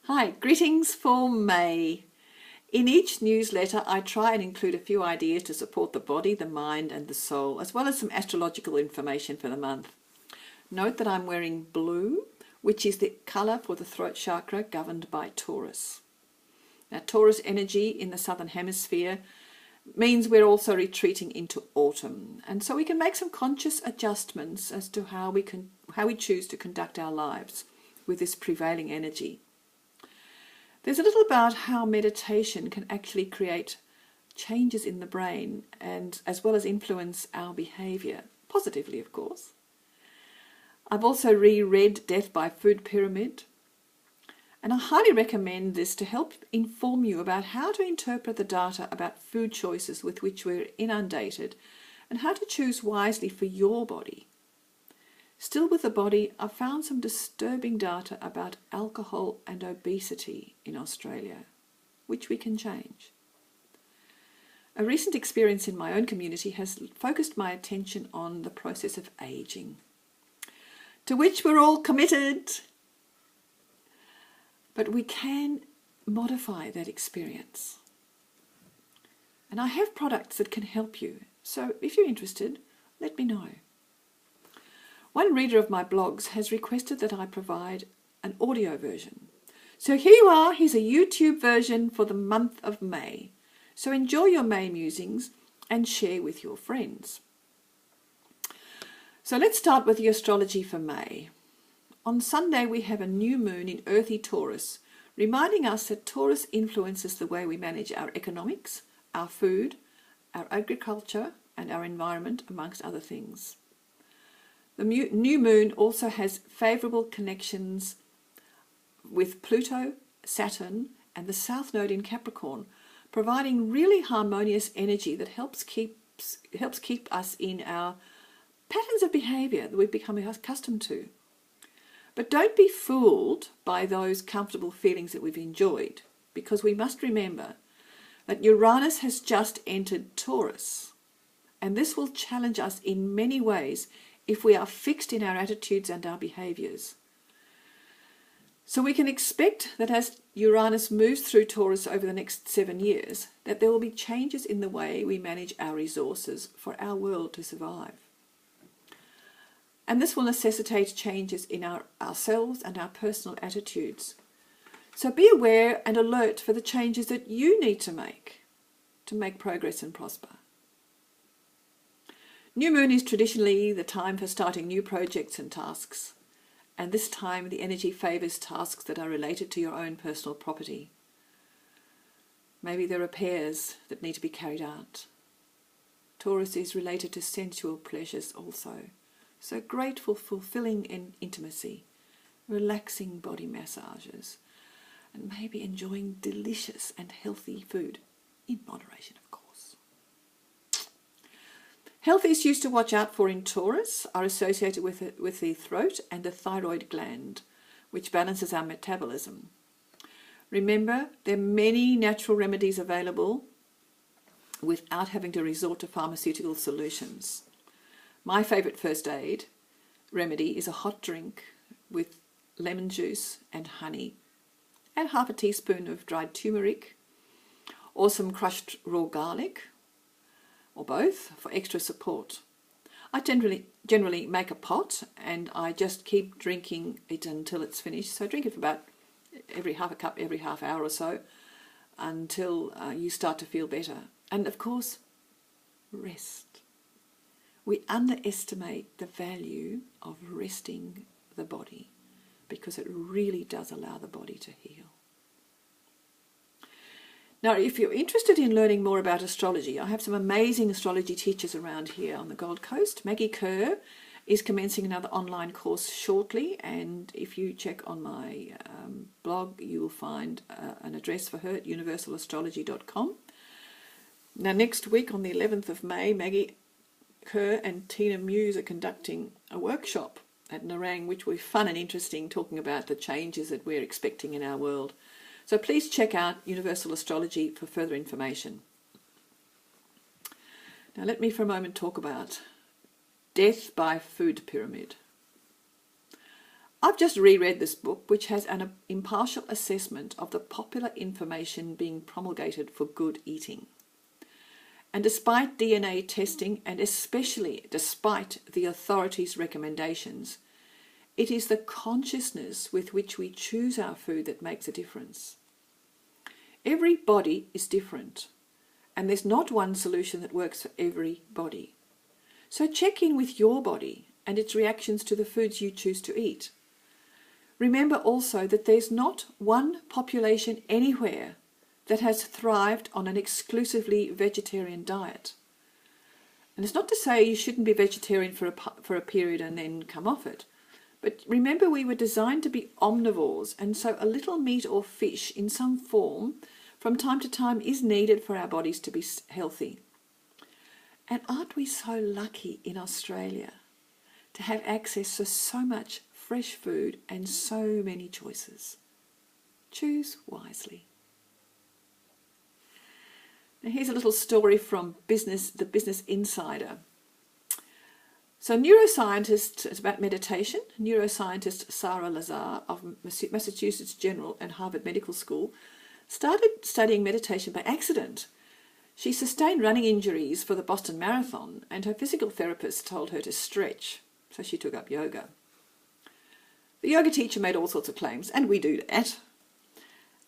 Hi, greetings for May. In each newsletter, I try and include a few ideas to support the body, the mind, and the soul, as well as some astrological information for the month. Note that I'm wearing blue, which is the colour for the throat chakra governed by Taurus. Now, Taurus energy in the southern hemisphere means we're also retreating into autumn, and so we can make some conscious adjustments as to how we choose to conduct our lives with this prevailing energy. There's a little about how meditation can actually create changes in the brain and as well as influence our behaviour, positively of course. I've also reread Death by Food Pyramid, and I highly recommend this to help inform you about how to interpret the data about food choices with which we're inundated and how to choose wisely for your body. Still with the body, I've found some disturbing data about alcohol and obesity in Australia, which we can change. A recent experience in my own community has focused my attention on the process of ageing, to which we're all committed. But we can modify that experience. And I have products that can help you. So if you're interested, let me know. One reader of my blogs has requested that I provide an audio version. So here you are, here's a YouTube version for the month of May. So enjoy your May musings and share with your friends. So let's start with the astrology for May. On Sunday we have a new moon in earthy Taurus, reminding us that Taurus influences the way we manage our economics, our food, our agriculture and our environment, amongst other things. The new moon also has favourable connections with Pluto, Saturn and the South Node in Capricorn, providing really harmonious energy that helps keep us in our patterns of behaviour that we've become accustomed to. But don't be fooled by those comfortable feelings that we've enjoyed, because we must remember that Uranus has just entered Taurus, and this will challenge us in many ways if we are fixed in our attitudes and our behaviours. So we can expect that as Uranus moves through Taurus over the next 7 years, that there will be changes in the way we manage our resources for our world to survive. And this will necessitate changes in ourselves and our personal attitudes. So be aware and alert for the changes that you need to make progress and prosper. New moon is traditionally the time for starting new projects and tasks, and this time the energy favours tasks that are related to your own personal property. Maybe there are repairs that need to be carried out. Taurus is related to sensual pleasures also, so grateful, fulfilling in intimacy, relaxing body massages, and maybe enjoying delicious and healthy food, in moderation of course. Health issues to watch out for in Taurus are associated with the throat and the thyroid gland, which balances our metabolism. Remember, there are many natural remedies available without having to resort to pharmaceutical solutions. My favourite first aid remedy is a hot drink with lemon juice and honey. Add half a teaspoon of dried turmeric or some crushed raw garlic, or both, for extra support. I generally make a pot and I just keep drinking it until it's finished. So drink it for about every half a cup, every half hour or so, until you start to feel better. And of course, rest. We underestimate the value of resting the body because it really does allow the body to heal. Now, if you're interested in learning more about astrology, I have some amazing astrology teachers around here on the Gold Coast. Maggie Kerr is commencing another online course shortly, and if you check on my blog, you will find an address for her at universalastrology.com. Now, next week on the 11th of May, Maggie Kerr and Tina Muse are conducting a workshop at Nerang, which will be fun and interesting, talking about the changes that we're expecting in our world. So please check out Universal Astrology for further information. Now let me for a moment talk about Death by Food Pyramid. I've just reread this book, which has an impartial assessment of the popular information being promulgated for good eating. And despite DNA testing, and especially despite the authorities' recommendations, it is the consciousness with which we choose our food that makes a difference. Every body is different, and there's not one solution that works for every body. So check in with your body and its reactions to the foods you choose to eat. Remember also that there's not one population anywhere that has thrived on an exclusively vegetarian diet. And it's not to say you shouldn't be vegetarian for a period and then come off it. But remember, we were designed to be omnivores, and so a little meat or fish in some form from time to time is needed for our bodies to be healthy. And aren't we so lucky in Australia to have access to so much fresh food and so many choices? Choose wisely. Now here's a little story from the Business Insider. So it's about meditation. Neuroscientist Sarah Lazar of Massachusetts General and Harvard Medical School started studying meditation by accident. She sustained running injuries for the Boston Marathon, and her physical therapist told her to stretch, so she took up yoga. The yoga teacher made all sorts of claims, and we do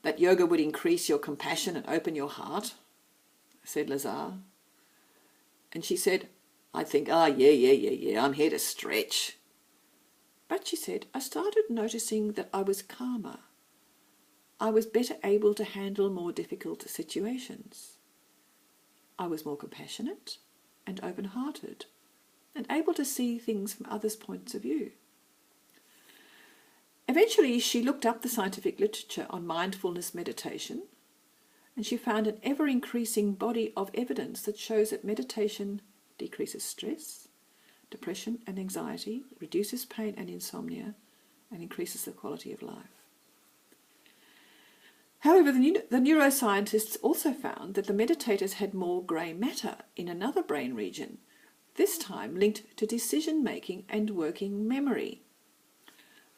that yoga would increase your compassion and open your heart, said Lazar. And she said, I think, yeah, I'm here to stretch. But she said, I started noticing that I was calmer. I was better able to handle more difficult situations. I was more compassionate and open-hearted and able to see things from others' points of view. Eventually, she looked up the scientific literature on mindfulness meditation, and she found an ever-increasing body of evidence that shows that meditation decreases stress, depression and anxiety, reduces pain and insomnia, and increases the quality of life. However, the neuroscientists also found that the meditators had more grey matter in another brain region, this time linked to decision-making and working memory,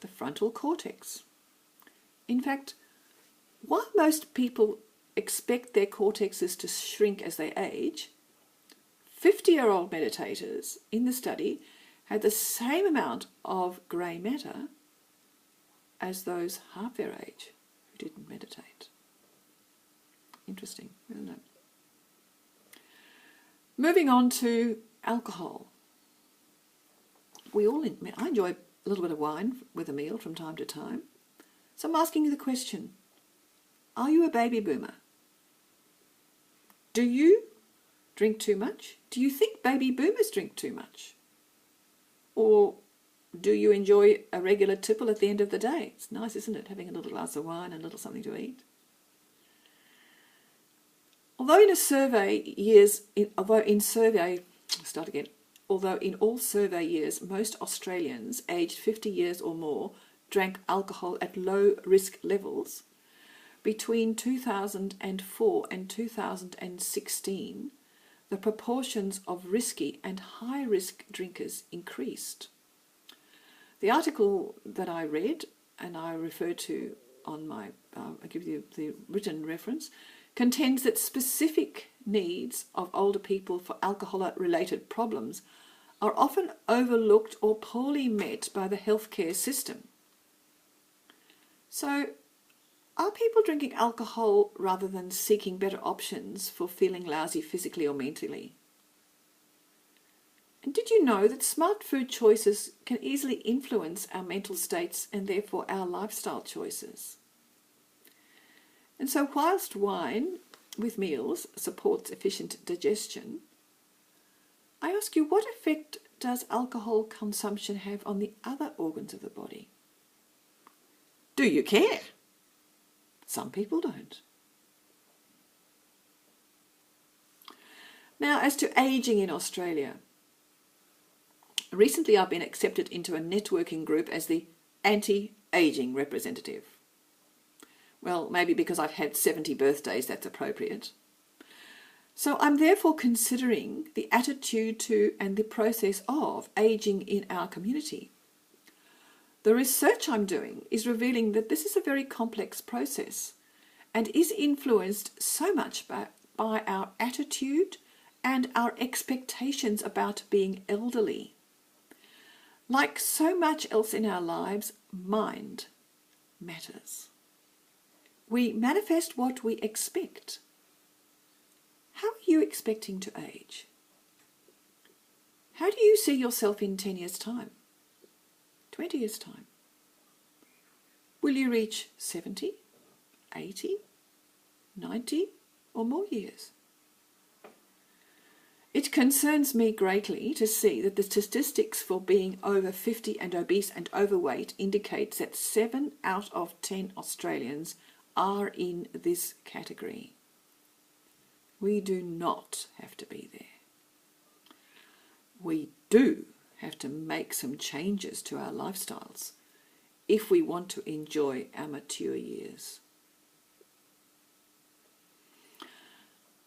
the frontal cortex. In fact, while most people expect their cortexes to shrink as they age, 50-year-old meditators in the study had the same amount of grey matter as those half their age who didn't meditate. Interesting, isn't it? Moving on to alcohol. I enjoy a little bit of wine with a meal from time to time. So I'm asking you the question, are you a baby boomer? Do you drink too much? Do you think baby boomers drink too much? Or do you enjoy a regular tipple at the end of the day? It's nice, isn't it, having a little glass of wine and a little something to eat? Although in all survey years, most Australians aged 50 years or more drank alcohol at low risk levels, between 2004 and 2016, the proportions of risky and high-risk drinkers increased. The article that I read, and I refer to on my, I'll give you the written reference, contends that specific needs of older people for alcohol-related problems are often overlooked or poorly met by the healthcare system. So, are people drinking alcohol rather than seeking better options for feeling lousy physically or mentally? And did you know that smart food choices can easily influence our mental states and therefore our lifestyle choices? And so whilst wine with meals supports efficient digestion, I ask you, what effect does alcohol consumption have on the other organs of the body? Do you care? Some people don't. Now, as to ageing in Australia, recently I've been accepted into a networking group as the anti-aging representative. Well, maybe because I've had 70 birthdays, that's appropriate. So I'm therefore considering the attitude to and the process of ageing in our community. The research I'm doing is revealing that this is a very complex process and is influenced so much by our attitude and our expectations about being elderly. Like so much else in our lives, mind matters. We manifest what we expect. How are you expecting to age? How do you see yourself in 10 years' time? 20 years' time? Will you reach 70, 80, 90 or more years? It concerns me greatly to see that the statistics for being over 50 and obese and overweight indicates that 7 out of 10 Australians are in this category. We do not have to be there. We do have to make some changes to our lifestyles if we want to enjoy our mature years.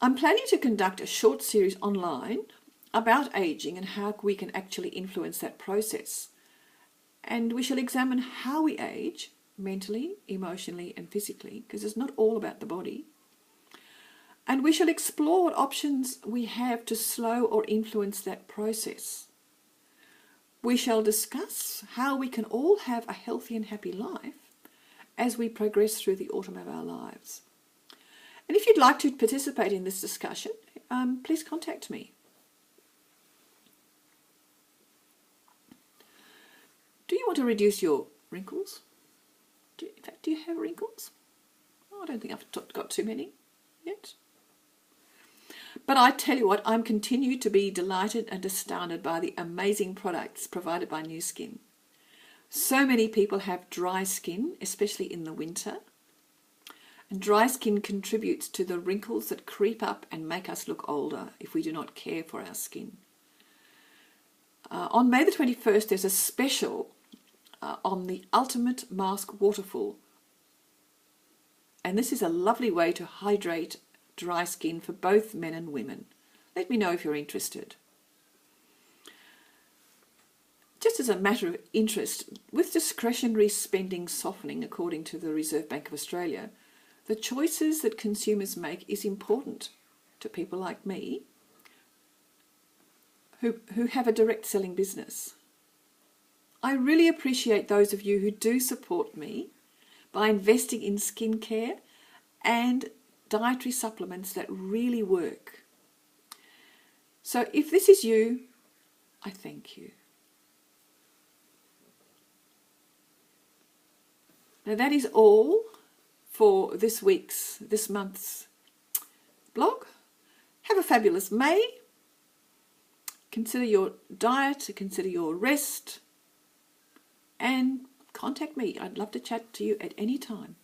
I'm planning to conduct a short series online about aging and how we can actually influence that process. And we shall examine how we age, mentally, emotionally and physically, because it's not all about the body. And we shall explore what options we have to slow or influence that process. We shall discuss how we can all have a healthy and happy life as we progress through the autumn of our lives. And if you'd like to participate in this discussion, please contact me. Do you want to reduce your wrinkles? In fact, do you have wrinkles? Oh, I don't think I've got too many yet. But I tell you what, I'm continued to be delighted and astounded by the amazing products provided by New Skin. So many people have dry skin, especially in the winter. And dry skin contributes to the wrinkles that creep up and make us look older if we do not care for our skin. On May the 21st, there's a special on the Ultimate Mask Waterfall. And this is a lovely way to hydrate dry skin for both men and women. Let me know if you're interested. Just as a matter of interest, with discretionary spending softening according to the Reserve Bank of Australia, the choices that consumers make is important to people like me who have a direct selling business. I really appreciate those of you who do support me by investing in skincare and dietary supplements that really work. So if this is you, I thank you. Now that is all for this month's blog. Have a fabulous May. Consider your diet, consider your rest, and contact me. I'd love to chat to you at any time.